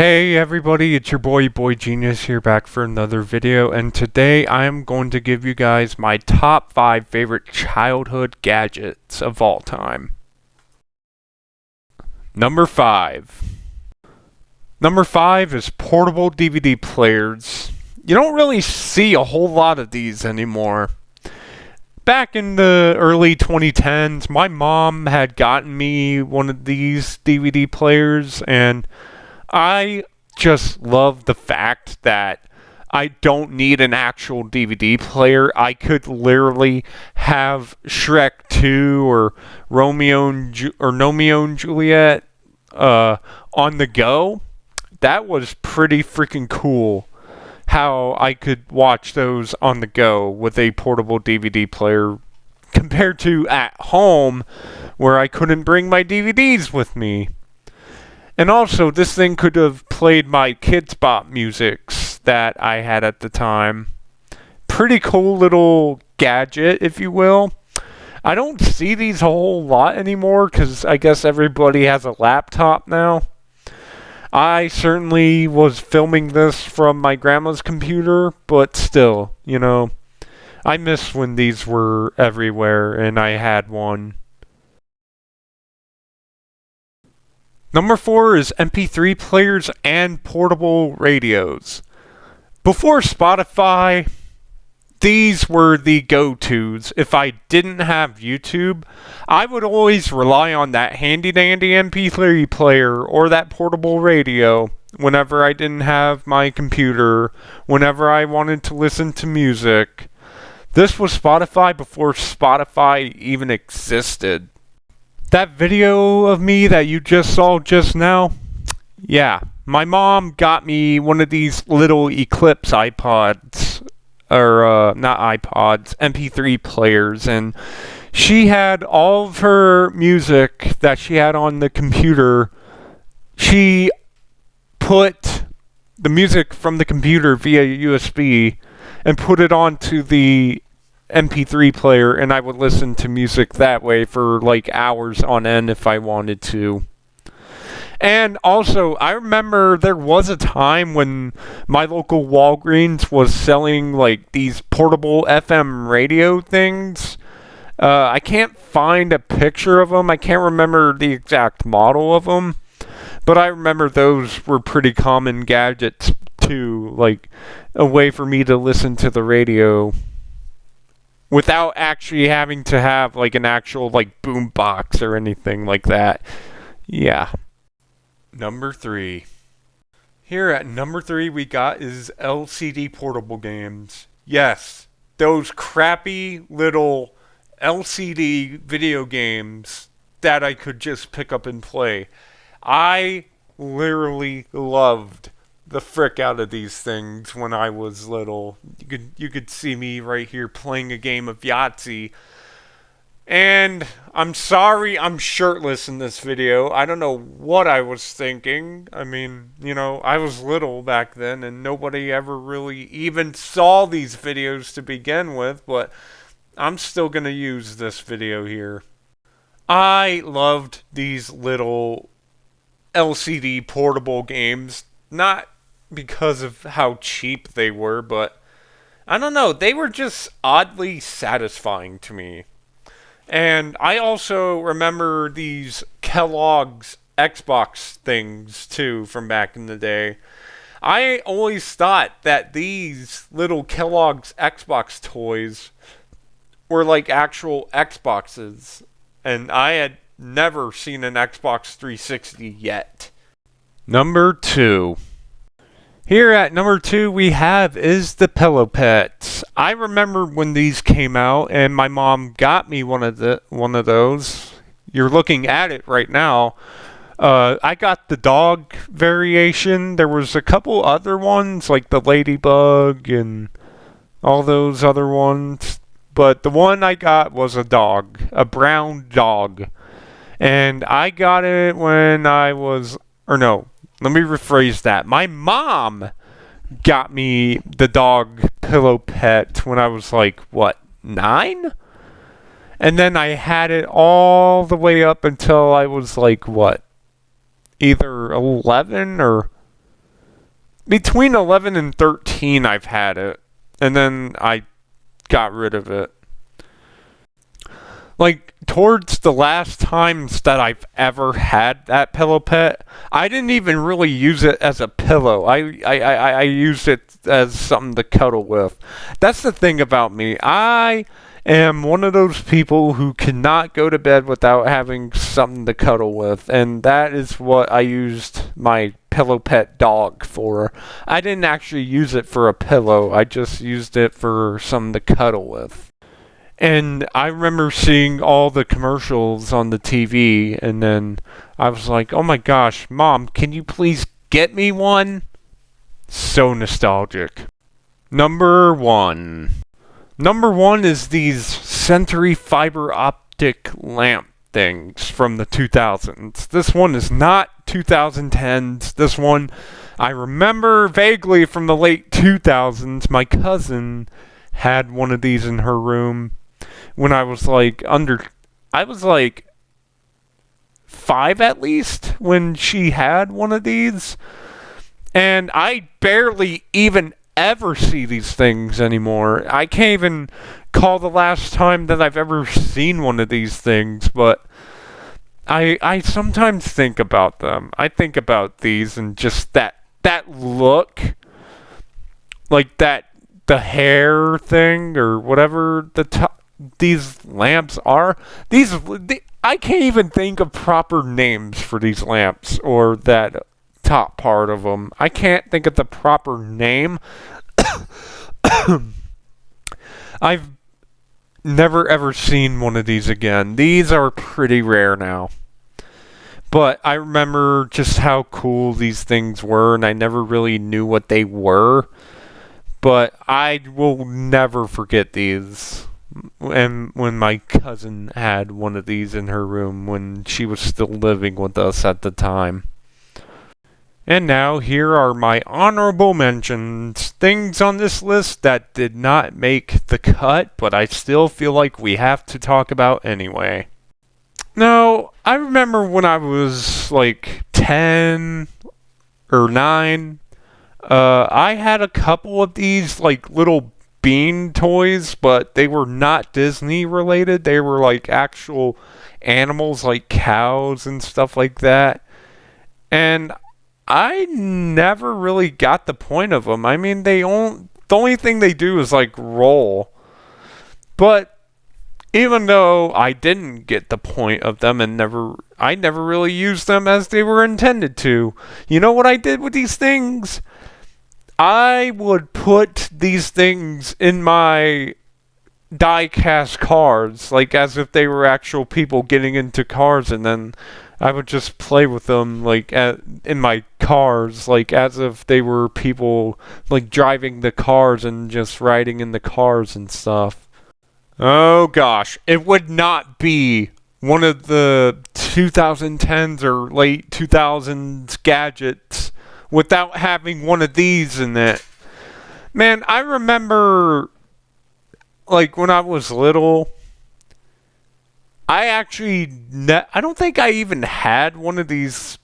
Hey everybody, it's your boy Genius here back for another video, and today I'm going to give you guys my top 5 favorite childhood gadgets of all time. Number 5. Number 5 is portable DVD players. You don't really see a whole lot of these anymore. Back in the early 2010s, my mom had gotten me one of these DVD players, and I just love the fact that I don't need an actual DVD player. I could literally have Shrek 2 or Romeo and Juliet on the go. That was pretty freaking cool how I could watch those on the go with a portable DVD player compared to at home where I couldn't bring my DVDs with me. And also, this thing could have played my Kidz Bop musics that I had at the time. Pretty cool little gadget, if you will. I don't see these a whole lot anymore because I guess everybody has a laptop now. I certainly was filming this from my grandma's computer, but still, I miss when these were everywhere and I had one. Number 4 is MP3 players and portable radios. Before Spotify, these were the go-tos. If I didn't have YouTube, I would always rely on that handy-dandy MP3 player or that portable radio whenever I didn't have my computer, whenever I wanted to listen to music. This was Spotify before Spotify even existed. That video of me that you just saw just now, yeah, my mom got me one of these little Eclipse iPods, or not iPods, MP3 players, and she had all of her music that she had on the computer. She put the music from the computer via USB and put it onto the MP3 player, and I would listen to music that way for like hours on end if I wanted to. And also, I remember there was a time when my local Walgreens was selling like these portable FM radio things. I can't find a picture of them. I can't remember the exact model of them. But I remember those were pretty common gadgets too, like a way for me to listen to the radio without actually having to have like an actual like boom box or anything like that. Yeah. Number 3. Here at number 3 we got is LCD portable games. Yes, those crappy little LCD video games that I could just pick up and play. I literally loved the frick out of these things when I was little. You could see me right here playing a game of Yahtzee. And I'm sorry I'm shirtless in this video. I don't know what I was thinking. I mean, I was little back then and nobody ever really even saw these videos to begin with, but I'm still going to use this video here. I loved these little LCD portable games. Not because of how cheap they were, but I don't know, they were just oddly satisfying to me. And I also remember these Kellogg's Xbox things too from back in the day. I always thought that these little Kellogg's Xbox toys were like actual Xboxes, and I had never seen an Xbox 360 yet. Number 2. Here at number 2 we have is the Pillow Pets. I remember when these came out and my mom got me one of those. You're looking at it right now. I got the dog variation. There was a couple other ones like the Ladybug and all those other ones. But the one I got was a dog, a brown dog. And I got it when I was, or no, let me rephrase that. My mom got me the dog Pillow Pet when I was like, 9? And then I had it all the way up until I was like, either 11 or between 11 and 13 I've had it, and then I got rid of it. Like, towards the last times that I've ever had that pillow pet, I didn't even really use it as a pillow. I used it as something to cuddle with. That's the thing about me. I am one of those people who cannot go to bed without having something to cuddle with, and that is what I used my pillow pet dog for. I didn't actually use it for a pillow. I just used it for something to cuddle with. And I remember seeing all the commercials on the TV, and then I was like, oh my gosh, Mom, can you please get me one? So nostalgic. Number 1. Number 1 is these Century fiber optic lamp things from the 2000s. This one is not 2010s. This one I remember vaguely from the late 2000s. My cousin had one of these in her room when I was like 5 at least when she had one of these. And I barely even ever see these things anymore. I can't even call the last time that I've ever seen one of these things, but I sometimes think about them. I think about these and just that look, like the hair thing or whatever these lamps are. I can't even think of proper names for these lamps or that top part of them. I can't think of the proper name. I've never ever seen one of these again. These are pretty rare now. But I remember just how cool these things were, and I never really knew what they were. But I will never forget these. And when my cousin had one of these in her room when she was still living with us at the time. And now here are my honorable mentions. Things on this list that did not make the cut, but I still feel like we have to talk about anyway. Now, I remember when I was like 10 or 9, I had a couple of these like little bean toys, but they were not Disney related. They were like actual animals like cows and stuff like that. And I never really got the point of them. I mean, the only thing they do is like roll. But even though I didn't get the point of them and I never really used them as they were intended to. You know what I did with these things? I would put these things in my die-cast cars, like as if they were actual people getting into cars, and then I would just play with them like in my cars, like as if they were people like driving the cars and just riding in the cars and stuff. Oh gosh, it would not be one of the 2010s or late 2000s gadgets without having one of these in it. Man, I remember, like, when I was little, I actually, I don't think I even had one of these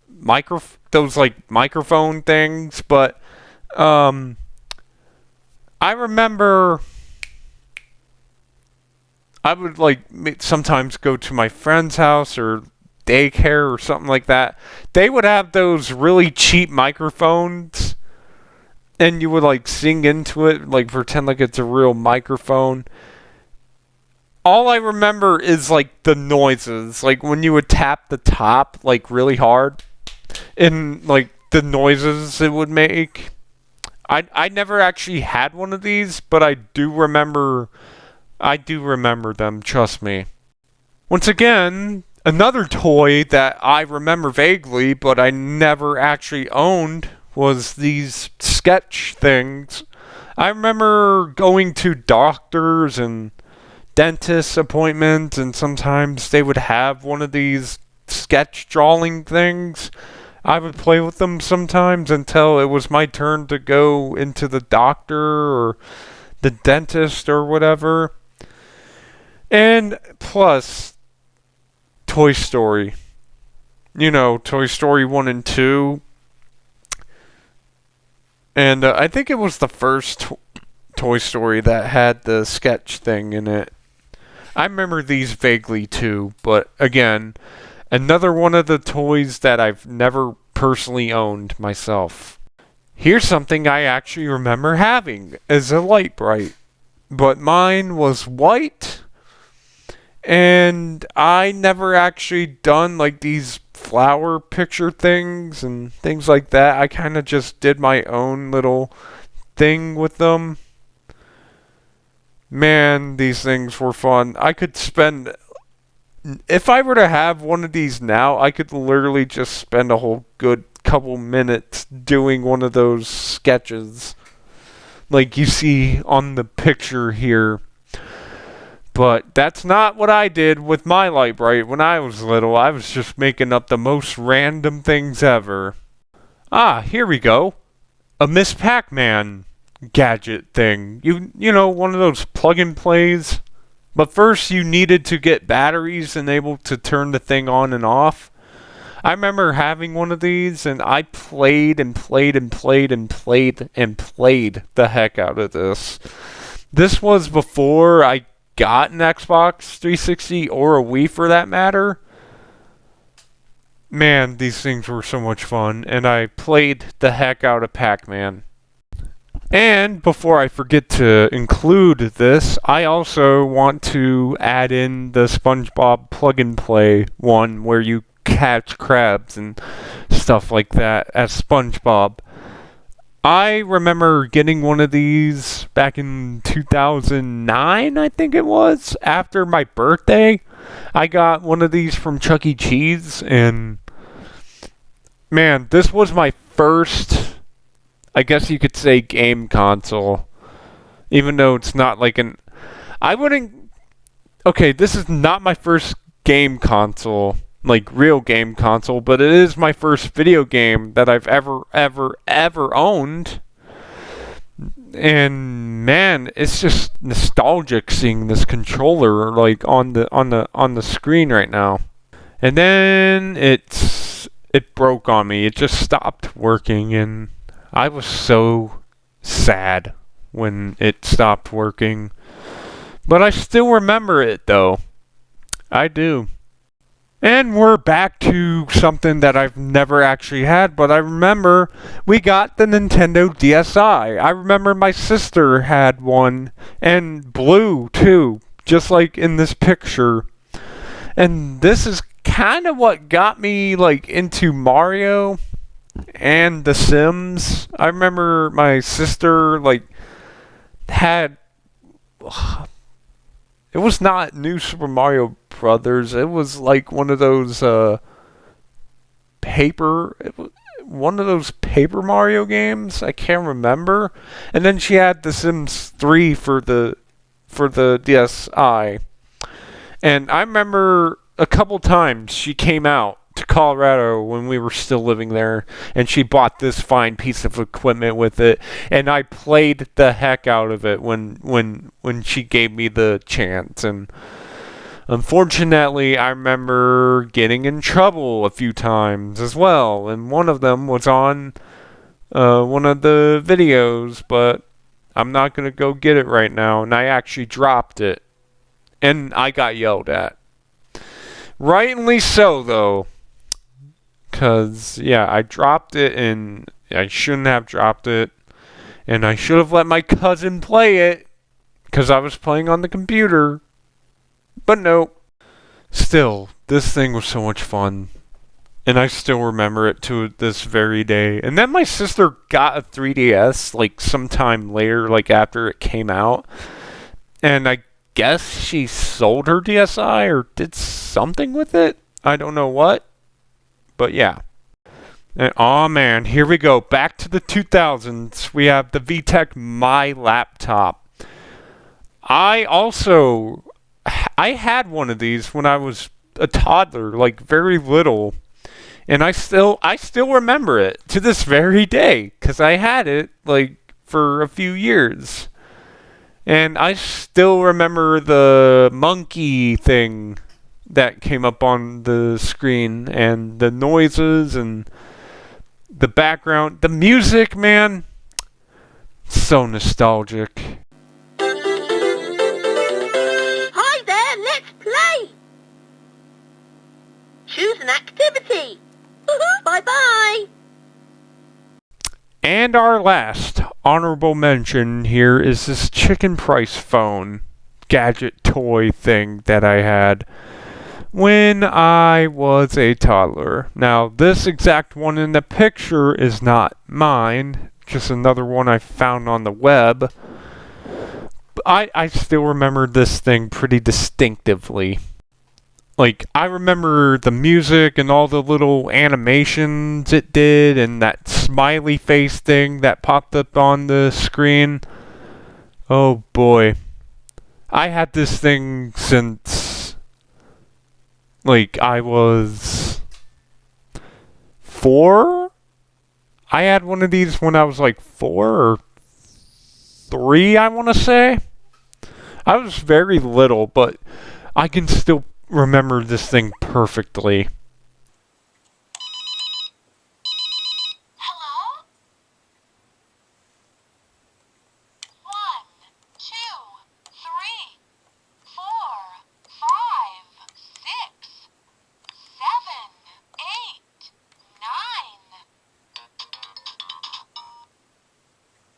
those, like, microphone things, but, I remember I would, like, sometimes go to my friend's house or daycare or something like that. They would have those really cheap microphones, and you would like sing into it, like pretend like it's a real microphone. All I remember is like the noises, like when you would tap the top like really hard, and like the noises it would make. I never actually had one of these, but I do remember them, trust me. Once again, another toy that I remember vaguely, but I never actually owned, was these sketch things. I remember going to doctors and dentist appointments, and sometimes they would have one of these sketch drawing things. I would play with them sometimes until it was my turn to go into the doctor or the dentist or whatever. And plus, Toy Story. You know, Toy Story 1 and 2. And I think it was the first Toy Story that had the sketch thing in it. I remember these vaguely too, but again, another one of the toys that I've never personally owned myself. Here's something I actually remember having as a Lite-Brite, but mine was white, and I never actually done like these flower picture things and things like that. I kind of just did my own little thing with them. Man, these things were fun. I could spend, if I were to have one of these now, I could literally just spend a whole good couple minutes doing one of those sketches like you see on the picture here. But that's not what I did with my Lite-Brite when I was little. I was just making up the most random things ever. Ah, here we go. A Miss Pac-Man gadget thing. You know, one of those plug-and-plays. But first you needed to get batteries and able to turn the thing on and off. I remember having one of these, and I played and played and played and played and played the heck out of this. This was before I got an Xbox 360 or a Wii for that matter. Man, these things were so much fun, and I played the heck out of Pac-Man. And before I forget to include this, I also want to add in the SpongeBob plug and play one where you catch crabs and stuff like that as SpongeBob. I remember getting one of these back in 2009, I think it was, after my birthday. I got one of these from Chuck E. Cheese, and man, this was my first, I guess you could say, game console. Even though it's not like an... Okay, this is not my first game console, like real game console, but it is my first video game that I've ever owned. And man, it's just nostalgic seeing this controller like on the screen right now. And then it broke on me. It just stopped working, and I was so sad when it stopped working. But I still remember it though. I do. And we're back to something that I've never actually had, but I remember we got the Nintendo DSi. I remember my sister had one, and blue too, just like in this picture. And this is kind of what got me like into Mario and The Sims. I remember my sister like had... It was not New Super Mario Brothers. It was like one of those one of those paper Mario games. I can't remember. And then she had The Sims 3 for the DSi. And I remember a couple times she came out to Colorado when we were still living there, and she bought this fine piece of equipment with it, and I played the heck out of it when she gave me the chance. And unfortunately, I remember getting in trouble a few times as well, and one of them was on one of the videos, but I'm not going to go get it right now, and I actually dropped it, and I got yelled at. Rightly so, though. Because, yeah, I dropped it, and I shouldn't have dropped it. And I should have let my cousin play it, because I was playing on the computer. But no. Still, this thing was so much fun. And I still remember it to this very day. And then my sister got a 3DS, like, sometime later, like, after it came out. And I guess she sold her DSi, or did something with it. I don't know what. But yeah. And oh man, here we go. Back to the 2000s. We have the VTech My Laptop. I had one of these when I was a toddler, like very little. And I still remember it to this very day, because I had it like for a few years. And I still remember the monkey thing that came up on the screen, and the noises and the background, the music, man. So nostalgic. Hi there, let's play! Choose an activity. Bye-bye! And our last honorable mention here is this chicken price phone gadget toy thing that I had when I was a toddler. Now, this exact one in the picture is not mine, just another one I found on the web. I still remember this thing pretty distinctively. Like, I remember the music and all the little animations it did and that smiley face thing that popped up on the screen. Oh boy. I had this thing since, like, I was 4? I had one of these when I was like 4 or 3, I want to say. I was very little, but I can still remember this thing perfectly. Hello? 1, 2, 3, 4, 5, 6, 7, 8, 9.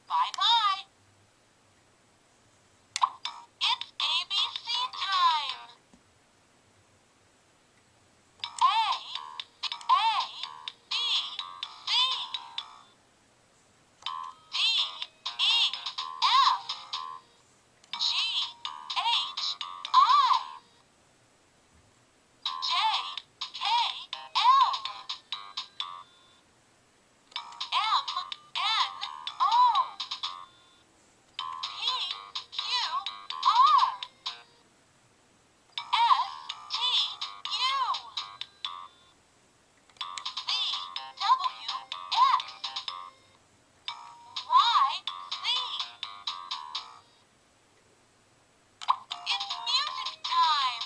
Bye-bye. It's ABC time. A, B, C, D, E, F, G, H, I, J, K, L, M, N, O, P, Q, R, S, T, U, V, W, X, Y, Z. It's music time.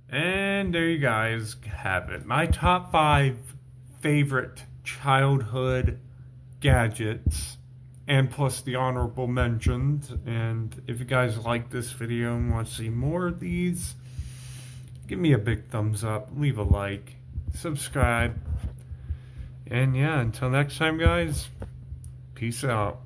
And there you guys have it. My top 5 favorite childhood gadgets, and plus the honorable mentions. And if you guys like this video and want to see more of these, give me a big thumbs up, leave a like, subscribe. And yeah, until next time, guys, peace out.